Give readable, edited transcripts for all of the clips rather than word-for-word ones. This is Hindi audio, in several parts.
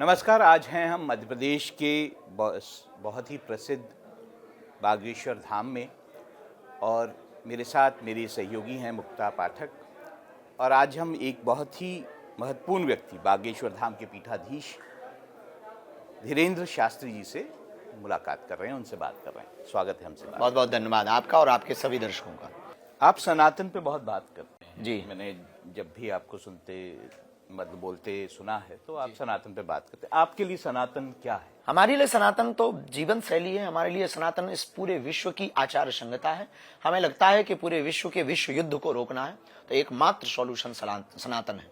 नमस्कार। आज हैं हम मध्य प्रदेश के बहुत ही प्रसिद्ध बागेश्वर धाम में और मेरे साथ मेरी सहयोगी हैं मुक्ता पाठक। और आज हम एक बहुत ही महत्वपूर्ण व्यक्ति बागेश्वर धाम के पीठाधीश धीरेन्द्र शास्त्री जी से मुलाकात कर रहे हैं, उनसे बात कर रहे हैं। स्वागत है हमसे। बहुत बहुत धन्यवाद आपका और आपके सभी दर्शकों का। आप सनातन पे बहुत बात करते हैं जी। मैंने जब भी आपको मतलब बोलते सुना है तो आप सनातन पे बात करते हैं। आपके लिए सनातन क्या है? हमारे लिए सनातन तो जीवन शैली है। हमारे लिए सनातन इस पूरे विश्व की आचार संहिता है। हमें लगता है कि पूरे विश्व के विश्व युद्ध को रोकना है तो एकमात्र सॉल्यूशन सनातन है।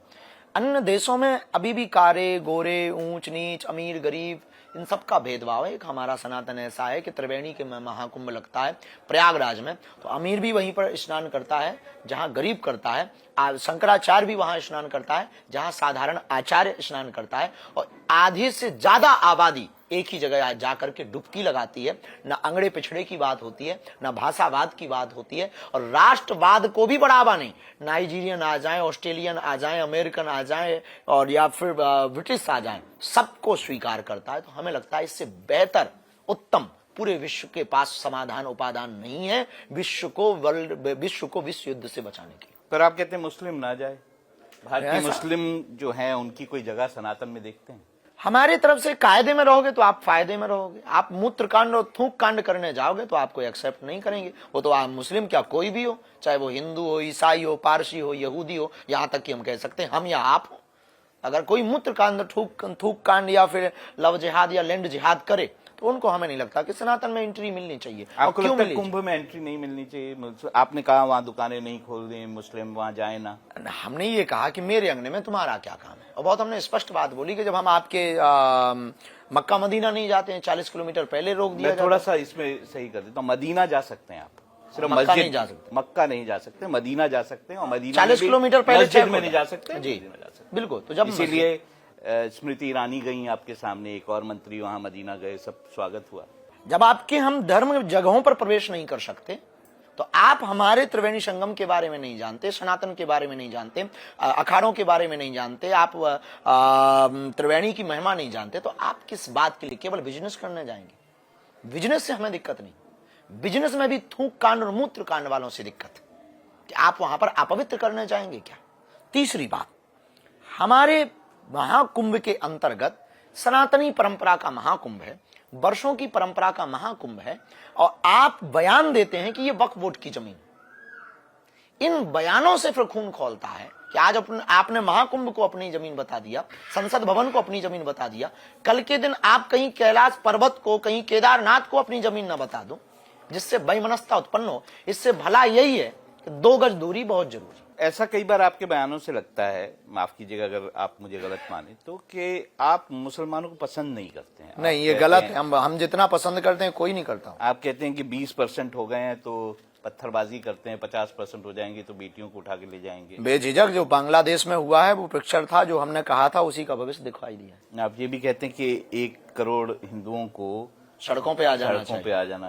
अन्य देशों में अभी भी कारे गोरे, ऊंच नीच, अमीर गरीब, इन सब का भेदभाव है। एक हमारा सनातन ऐसा है कि त्रिवेणी के महाकुंभ लगता है प्रयागराज में, तो अमीर भी वहीं पर स्नान करता है जहां गरीब करता है। शंकराचार्य भी वहां स्नान करता है जहां साधारण आचार्य स्नान करता है। और आधी से ज्यादा आबादी एक ही जगह जाकर के डुबकी लगाती है। न अंगड़े पिछड़े की बात होती है, न भाषावाद की बात होती है, और राष्ट्रवाद को भी बढ़ावा नहीं। नाइजीरियन आ जाए, ऑस्ट्रेलियन आ जाए, अमेरिकन आ जाए और या फिर ब्रिटिश आ जाए, सबको स्वीकार करता है। तो हमें लगता है इससे बेहतर, उत्तम पूरे विश्व के पास समाधान उपादान नहीं है विश्व को विश्व युद्ध से बचाने की। पर आप कहते हैं मुस्लिम ना जाए। भारतीय मुस्लिम जो हैं उनकी कोई जगह सनातन में देखते हैं? हमारी तरफ से कायदे में रहोगे तो आप फायदे में रहोगे। आप मूत्र कांड और थूक कांड करने जाओगे तो आपको एक्सेप्ट नहीं करेंगे। वो तो आप मुस्लिम क्या कोई भी हो, चाहे वो हिंदू हो, ईसाई हो, पारसी हो, यहूदी हो, यहाँ तक कि हम कह सकते हैं हम या आप हो। अगर कोई मूत्र कांड, थूक कांड या फिर लव जिहाद या लैंड जिहाद करे तो उनको हमें नहीं लगता कि सनातन में एंट्री मिलनी चाहिए। आपको लगता है कुंभ में एंट्री नहीं मिलनी चाहिए? आपने कहा वहाँ दुकानें नहीं खोल दें, मुस्लिम वहाँ जाए ना। हमने ये कहा कि मेरे अंगने में तुम्हारा क्या काम है। और बहुत हमने स्पष्ट बात बोली कि जब हम आपके मक्का मदीना नहीं जाते हैं, 40 किलोमीटर पहले रोक दिया। थोड़ा सा इसमें सही कर देता हूँ। मदीना जा सकते हैं आप, सिर्फ मक्का नहीं जा सकते। मक्का नहीं जा सकते, मदीना जा सकते हैं। और मदीना 40 किलोमीटर पहले मस्जिद में नहीं जा सकते जी, बिल्कुल। तो जब इसीलिए स्मृति ईरानी गई आपके सामने, एक और मंत्री वहां मदीना गए, सब स्वागत हुआ। जब आपके हम धर्म जगहों पर प्रवेश नहीं कर सकते तो आप हमारे त्रिवेणी संगम के बारे में नहीं जानते, सनातन के बारे में नहीं जानते, अखाड़ों के बारे में नहीं जानते, आप त्रिवेणी की महिमा नहीं जानते, तो आप किस बात के लिए केवल बिजनेस करने जाएंगे? बिजनेस से हमें दिक्कत नहीं, बिजनेस में भी थूक कांड और मूत्र कांड वालों से दिक्कत है कि आप वहां पर अपवित्र करने जाएंगे क्या। तीसरी बात, हमारे महाकुंभ के अंतर्गत सनातनी परंपरा का महाकुंभ है, वर्षों की परंपरा का महाकुंभ है, और आप बयान देते हैं कि ये वक्फ बोर्ड की जमीन। इन बयानों से फिर खून खौलता है कि आज आपने महाकुंभ को अपनी जमीन बता दिया, संसद भवन को अपनी जमीन बता दिया, कल के दिन आप कहीं कैलाश पर्वत को, कहीं केदारनाथ को अपनी जमीन न बता दो, जिससे बेमनस्ता उत्पन्न हो। इससे भला यही है कि 2 गज दूरी बहुत जरूरी। ऐसा कई बार आपके बयानों से लगता है, माफ कीजिएगा अगर आप मुझे गलत माने तो, कि आप मुसलमानों को पसंद नहीं करते हैं। नहीं, ये गलत है। हम जितना पसंद करते हैं कोई नहीं करता। आप कहते हैं कि 20% हो गए हैं तो पत्थरबाजी करते हैं, 50% हो जाएंगे तो बेटियों को उठा के ले जाएंगे। बेझिझक जो बांग्लादेश में हुआ है वो पिक्चर था, जो हमने कहा था उसी का भविष्य दिखाई दिया। आप ये भी कहते हैं कि 1 करोड़ हिंदुओं को सड़कों पे आ जाना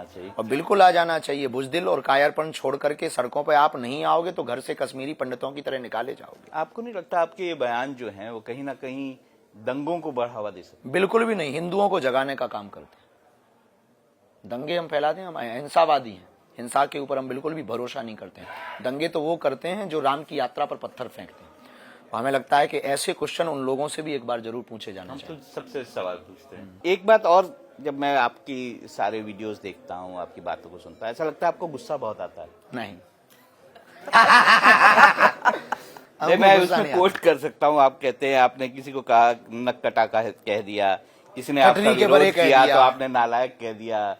चाहिए। और बिल्कुल आ जाना चाहिए। बुजदिल और कायरपन छोड़ करके सड़कों पे आप नहीं आओगे तो घर से कश्मीरी पंडितों की तरह निकाले जाओगे। आपको नहीं लगता आपके ये बयान जो हैं वो कहीं ना कहीं दंगों को बढ़ावा दे सकते? बिल्कुल भी नहीं, हिंदुओं को जगाने का काम करते हैं। दंगे हम फैलाते हैं, हम अहिंसावादी हैं। हिंसा के ऊपर हम बिल्कुल भी भरोसा नहीं करते हैं। दंगे तो वो करते हैं जो राम की यात्रा पर पत्थर फेंकते हैं। हमें लगता है कि ऐसे क्वेश्चन उन लोगों से भी एक बार जरूर पूछे जाना चाहिए। हम तो सबसे सवाल पूछते हैं। एक बात और, जब मैं आपकी सारे वीडियोस देखता हूँ, आपकी बातों को सुनता हूँ, ऐसा लगता है आपको गुस्सा बहुत आता है। नहीं मैं उसमें कोट कर सकता हूँ। आप कहते हैं आपने किसी को कहा नक कटा का कह दिया, किसी ने आपका विरोध किया तो आपने नालायक कह दिया,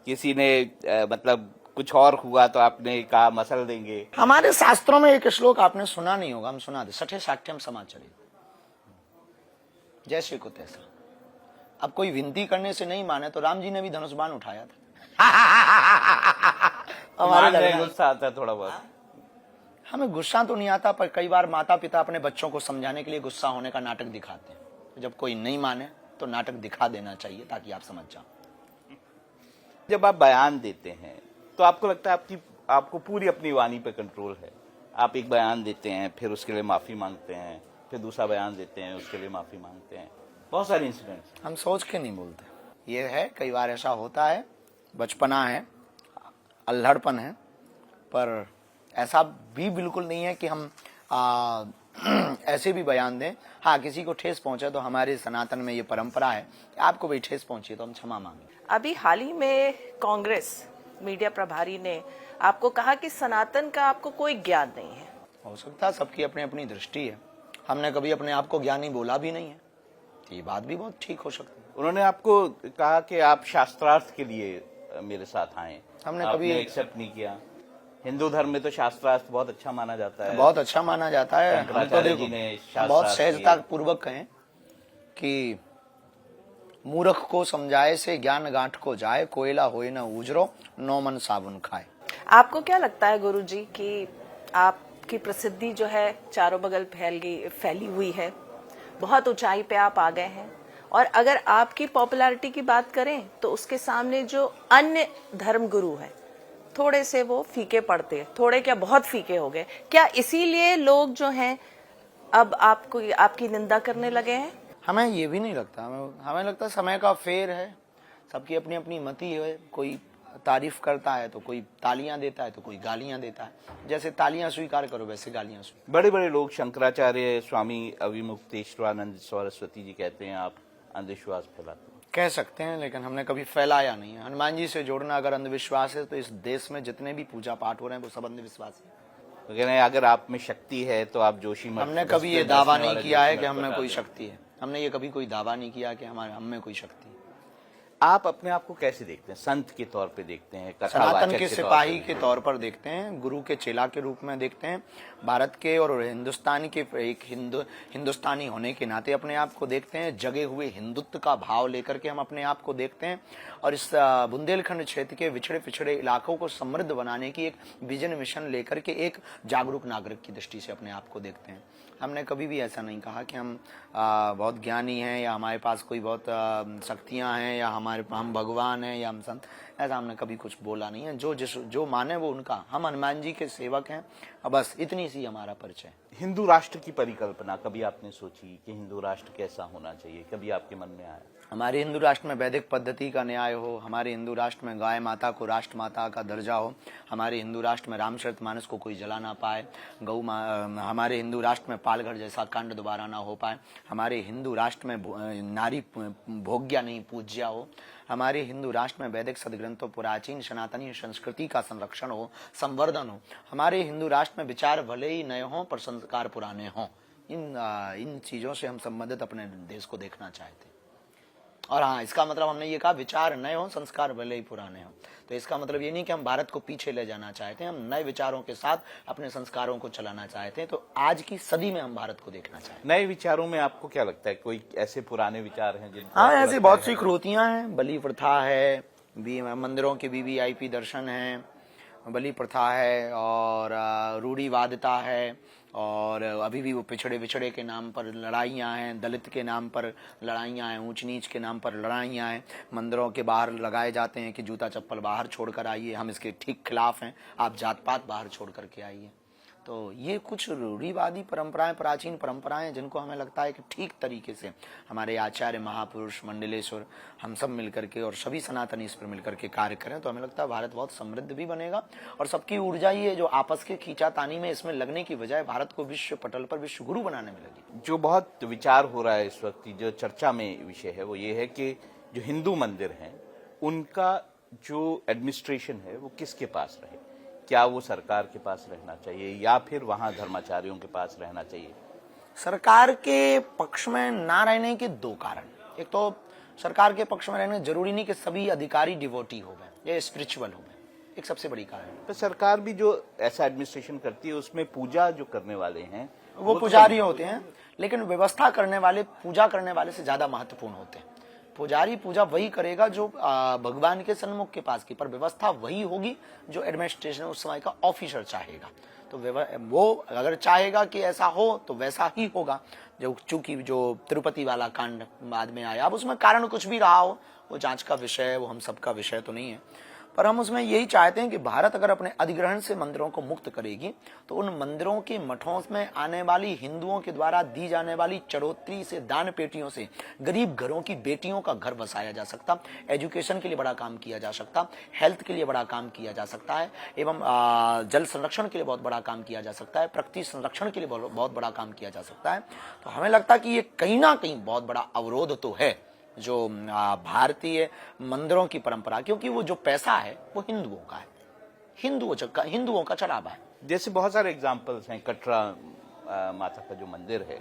किसी ने मतलब कुछ और हुआ तो आपने कहा मसल देंगे। हमारे शास्त्रों में एक श्लोक आपने सुना नहीं होगा, हम सुना दे, सठे साठ्यम समाचरी, जैसे को तैसा। अब कोई विनती करने से नहीं माने तो राम जी ने भी धनुष बाण उठाया था। हमारे गुस्सा आता है थोड़ा बहुत। हमें गुस्सा तो नहीं आता, पर कई बार माता पिता अपने बच्चों को समझाने के लिए गुस्सा होने का नाटक दिखाते हैं। जब कोई नहीं माने तो नाटक दिखा देना चाहिए ताकि आप समझ जाओ। जब आप बयान देते हैं तो आपको लगता है आपको पूरी अपनी वाणी पे कंट्रोल है? आप एक बयान देते हैं, फिर उसके लिए माफी मांगते हैं, फिर दूसरा बयान देते हैं, उसके लिए माफी मांगते हैं, बहुत सारे इंसिडेंट्स। हम सोच के नहीं बोलते। ये है, कई बार ऐसा होता है, बचपना है, अल्हड़पन है, पर ऐसा भी बिल्कुल नहीं है कि हम ऐसे भी बयान दें। हाँ, किसी को ठेस पहुंचे तो हमारे सनातन में ये परंपरा है कि आपको भी ठेस पहुंची तो हम क्षमा मांगे। अभी हाल ही में कांग्रेस मीडिया प्रभारी ने आपको कहा कि सनातन का आपको कोई ज्ञान नहीं है। हो सकता है, सबकी अपनी अपनी दृष्टि है। हमने कभी अपने आप को ज्ञानी बोला भी नहीं है, ये बात भी बहुत ठीक हो सकती है। उन्होंने आपको कहा कि आप शास्त्रार्थ के लिए मेरे साथ आए, हमने कभी एक्सेप्ट नहीं किया। हिंदू धर्म में तो शास्त्रार्थ बहुत अच्छा माना जाता है, बहुत अच्छा माना जाता है। हम तो शंकराचार्य जी देखो ने बहुत शास्त्रार्थ सहजता किए। पूर्वक कहें कि मूर्ख को समझाए से ज्ञान गांठ को जाए, कोयला होए न उजरो, नौ मन साबुन खाए। आपको क्या लगता है गुरुजी कि आपकी प्रसिद्धि जो है चारों बगल फैली हुई है, बहुत ऊंचाई पे आप आ गए हैं, और अगर आपकी पॉपुलैरिटी की बात करें तो उसके सामने जो अन्य धर्म गुरु हैं थोड़े से वो फीके पड़ते हैं, थोड़े क्या बहुत फीके हो गए, क्या इसीलिए लोग जो हैं अब आपको आपकी निंदा करने लगे हैं? हमें ये भी नहीं लगता। हमें लगता समय का फेर है, सबकी अपनी अपनी मति है। कोई तारीफ करता है तो कोई तालियां देता है तो कोई गालियां देता है। जैसे तालियां स्वीकार करो वैसे गालियां स्वीकार। बड़े बड़े लोग शंकराचार्य, स्वामी अविमुक्तेश्वरानंद सरस्वती जी कहते हैं आप अंधविश्वास फैलाते हैं। कह सकते हैं, लेकिन हमने कभी फैलाया नहीं है। हनुमान जी से जोड़ना अगर अंधविश्वास है तो इस देश में जितने भी पूजा पाठ हो रहे हैं वो सब अंधविश्वास है। तो कह रहे हैं अगर आप में शक्ति है तो आप जोशी मठ। हमने कभी ये दावा नहीं किया है कि हम में कोई शक्ति है। हमने ये कभी कोई दावा नहीं किया कि हम में कोई शक्ति है। आप अपने आप को कैसे देखते हैं? संत के तौर पे देखते हैं, सनातन कथावाचक के तौर सिपाही पे? के तौर पर देखते हैं, गुरु के चेला के रूप में देखते हैं, भारत के और हिंदुस्तानी के एक हिंदुस्तानी होने के नाते अपने आप को देखते हैं, जगे हुए हिंदुत्व का भाव लेकर के हम अपने आप को देखते हैं, और इस बुंदेलखंड क्षेत्र के विछड़े पिछड़े इलाकों को समृद्ध बनाने की एक विजन मिशन लेकर के एक जागरूक नागरिक की दृष्टि से अपने आप को देखते हैं। हमने कभी भी ऐसा नहीं कहा कि हम बहुत ज्ञानी हैं या हमारे पास कोई बहुत शक्तियां हैं या हम भगवान हैं या हम संत। ऐसा हमने कभी कुछ बोला नहीं है। जो माने वो उनका। हम हनुमान जी के सेवक हैं, बस इतनी सी हमारा परिचय। हिंदू राष्ट्र की परिकल्पना कभी आपने सोची कि हिंदू राष्ट्र कैसा होना चाहिए? कभी आपके मन में आया? हमारे हिंदू राष्ट्र में वैदिक पद्धति का न्याय हो, हमारे हिंदू राष्ट्र में गाय माता को राष्ट्र माता का दर्जा हो, हमारे हिंदू राष्ट्र में रामचरितमानस को कोई जला ना पाए, हमारे हिंदू राष्ट्र में पालघर जैसा कांड दोबारा ना हो पाए, हमारे हिंदू राष्ट्र में नारी भोग्या नहीं पूज्या हो, हमारे हिंदू राष्ट्र में वैदिक सदग्रंथों प्राचीन सनातनी संस्कृति का संरक्षण हो, संवर्धन हो, हमारे हिंदू राष्ट्र में विचार भले ही नए हों पर संस्कार पुराने हों। इन चीजों से हम संबंधित अपने देश को देखना चाहते हैं। और हाँ, इसका मतलब हमने ये कहा विचार नए हों, संस्कार भले ही पुराने हों। तो इसका मतलब ये नहीं कि हम भारत को पीछे ले जाना चाहते हैं, हम नए विचारों के साथ अपने संस्कारों को चलाना चाहते हैं। तो आज की सदी में हम भारत को देखना चाहते हैं। नए विचारों में आपको क्या लगता है? कोई ऐसे पुराने विचार हैं जिनको? हाँ, ऐसी बहुत सी क्रोतियां हैं। बलि प्रथा है, मंदिरों के वीवीआईपी दर्शन है, बलि प्रथा है, और रूढ़िवादिता है, और अभी भी वो पिछड़े विछड़े के नाम पर लड़ाइयाँ हैं, दलित के नाम पर लड़ाइयाँ हैं, ऊंच नीच के नाम पर लड़ाइयाँ हैं। मंदिरों के बाहर लगाए जाते हैं कि जूता चप्पल बाहर छोड़ कर आइए, हम इसके ठीक खिलाफ हैं, आप जात पात बाहर छोड़ करके आइए। तो ये कुछ रूढ़िवादी परंपराएं, प्राचीन परंपराएं, जिनको हमें लगता है कि ठीक तरीके से हमारे आचार्य महापुरुष मंडलेश्वर हम सब मिलकर के और सभी सनातनी इस पर मिलकर के कार्य करें तो हमें लगता है भारत बहुत समृद्ध भी बनेगा। और सबकी ऊर्जा ये जो आपस के खींचातानी में इसमें लगने की बजाय भारत को विश्व पटल पर विश्व गुरु बनाने में लगी। जो बहुत विचार हो रहा है इस वक्त, जो चर्चा में विषय है, वो ये है कि जो हिंदू मंदिर हैं उनका जो एडमिनिस्ट्रेशन है वो किसके पास रहे? क्या वो सरकार के पास रहना चाहिए या फिर वहां धर्माचार्यों के पास रहना चाहिए? सरकार के पक्ष में ना रहने के दो कारण। एक तो सरकार के पक्ष में रहने जरूरी नहीं कि सभी अधिकारी डिवोटी हो गए या स्पिरिचुअल हो गए, एक सबसे बड़ी कारण। तो सरकार भी जो ऐसा एडमिनिस्ट्रेशन करती है उसमें पूजा जो करने वाले हैं वो पुजारी होते हैं, लेकिन व्यवस्था करने वाले पूजा करने वाले से ज्यादा महत्वपूर्ण होते हैं। पुजारी पूजा वही करेगा जो भगवान के सन्मुख के पास की, पर व्यवस्था वही होगी जो एडमिनिस्ट्रेशन उस समय का ऑफिसर चाहेगा। तो वो अगर चाहेगा कि ऐसा हो तो वैसा ही होगा। जो चूंकि जो तिरुपति वाला कांड बाद में आया, अब उसमें कारण कुछ भी रहा हो वो जांच का विषय है, वो हम सबका विषय तो नहीं है। पर हम उसमें यही चाहते हैं कि भारत अगर अपने अधिग्रहण से मंदिरों को मुक्त करेगी तो उन मंदिरों के मठों में आने वाली हिंदुओं के द्वारा दी जाने वाली चढ़ोतरी से, दान पेटियों से गरीब घरों की बेटियों का घर बसाया जा सकता, एजुकेशन के लिए बड़ा काम किया जा सकता, हेल्थ के लिए बड़ा काम किया जा सकता है, एवं जल संरक्षण के लिए बहुत बड़ा काम किया जा सकता है, प्रकृति संरक्षण के लिए बहुत बड़ा काम किया जा सकता है। तो हमें लगता है कि ये कहीं ना कहीं बहुत बड़ा अवरोध तो है जो भारतीय मंदिरों की परंपरा, क्योंकि वो जो पैसा है वो हिंदुओं का है, हिंदुओं का चढ़ावा है। जैसे बहुत सारे एग्जाम्पल्स हैं, कटरा माता का जो मंदिर है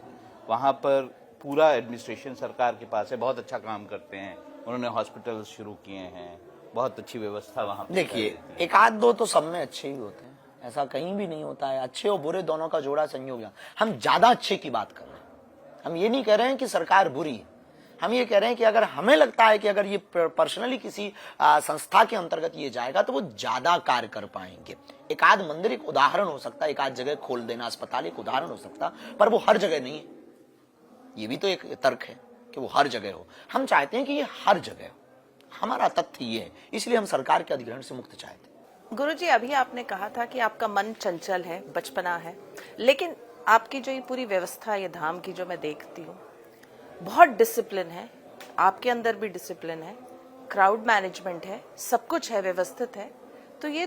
वहाँ पर पूरा एडमिनिस्ट्रेशन सरकार के पास है, बहुत अच्छा काम करते हैं, उन्होंने हॉस्पिटल शुरू किए हैं, बहुत अच्छी व्यवस्था वहाँ। देखिए, एक आध दो तो सब में अच्छे ही होते हैं, ऐसा कहीं भी नहीं होता है, अच्छे और बुरे दोनों का जोड़ा संयोग। हम ज्यादा अच्छे की बात कर रहे हैं, हम ये नहीं कह रहे हैं कि सरकार बुरी है, हम ये कह रहे हैं कि अगर हमें लगता है कि अगर ये पर्सनली किसी संस्था के अंतर्गत ये जाएगा तो वो ज्यादा कार्य कर पाएंगे। एक आध मंदिर एक उदाहरण हो सकता है, एक आध जगह खोल देना अस्पताल एक उदाहरण हो सकता, पर वो हर जगह नहीं है। ये भी तो एक तर्क है कि वो हर जगह हो। हम चाहते हैं कि ये हर जगह हो, हमारा तथ्य ये है, इसलिए हम सरकार के अधिग्रहण से मुक्त चाहते हैं। गुरुजी, अभी आपने कहा था कि आपका मन चंचल है, बचपना है, लेकिन आपकी जो ये पूरी व्यवस्था, ये धाम की जो मैं देखती हूँ, बहुत डिसिप्लिन है, आपके अंदर भी डिसिप्लिन है, क्राउड मैनेजमेंट है, सब कुछ है, व्यवस्थित है। तो ये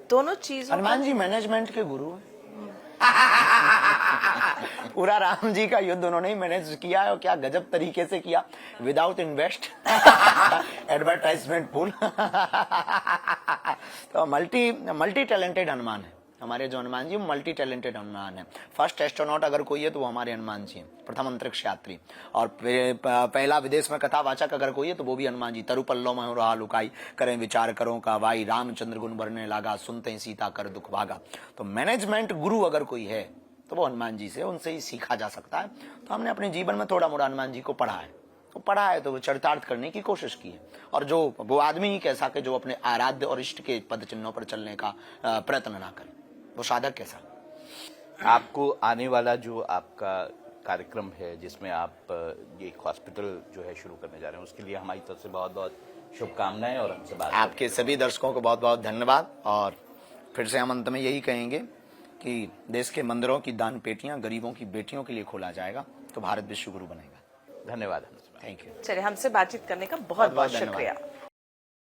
दोनों चीजों, हनुमान जी मैनेजमेंट के गुरु हैं। पूरा राम जी का युद्ध उन्होंने ही मैनेज किया है, और क्या गजब तरीके से किया, विदाउट इन्वेस्ट, एडवर्टाइजमेंट फुल। तो मल्टी टैलेंटेड हनुमान है हमारे जो हनुमान जी, मल्टी टैलेंटेड हनुमान है। फर्स्ट एस्ट्रोनॉट अगर कोई है तो वो हमारे हनुमान जी हैं, प्रथम अंतरिक्ष यात्री। और पहला विदेश में कथावाचक अगर कोई है तो वो भी हनुमान जी। तरु पल्लो में रहा लुकाई, करें विचार करो का वाई, रामचंद्र गुण बरने लागा, सुनते ही सीता कर दुख भागा। तो मैनेजमेंट गुरु अगर कोई है तो वो हनुमान जी से, उनसे ही सीखा जा सकता है। तो हमने अपने जीवन में थोड़ा मोड़ा हनुमान जी को पढ़ा है, तो वो चरितार्थ करने की कोशिश की है। और जो वो आदमी ही कैसा कि जो अपने आराध्य और इष्ट के पद चिन्हों पर चलने का प्रयत्न ना करे, वो साधक कैसा। आपको आने वाला जो आपका कार्यक्रम है जिसमें आप ये एक हॉस्पिटल जो है शुरू करने जा रहे हैं, उसके लिए हमारी तरफ से बहुत बहुत शुभकामनाएं। और हमसे बात आपके सभी दर्शकों को बहुत बहुत धन्यवाद। और फिर से हम अंत में यही कहेंगे कि देश के मंदिरों की दान पेटियां गरीबों की बेटियों के लिए खोला जाएगा तो भारत विश्व गुरु बनेगा। धन्यवाद। Thank you. चलिए, हमसे बातचीत करने का बहुत बहुत शुक्रिया।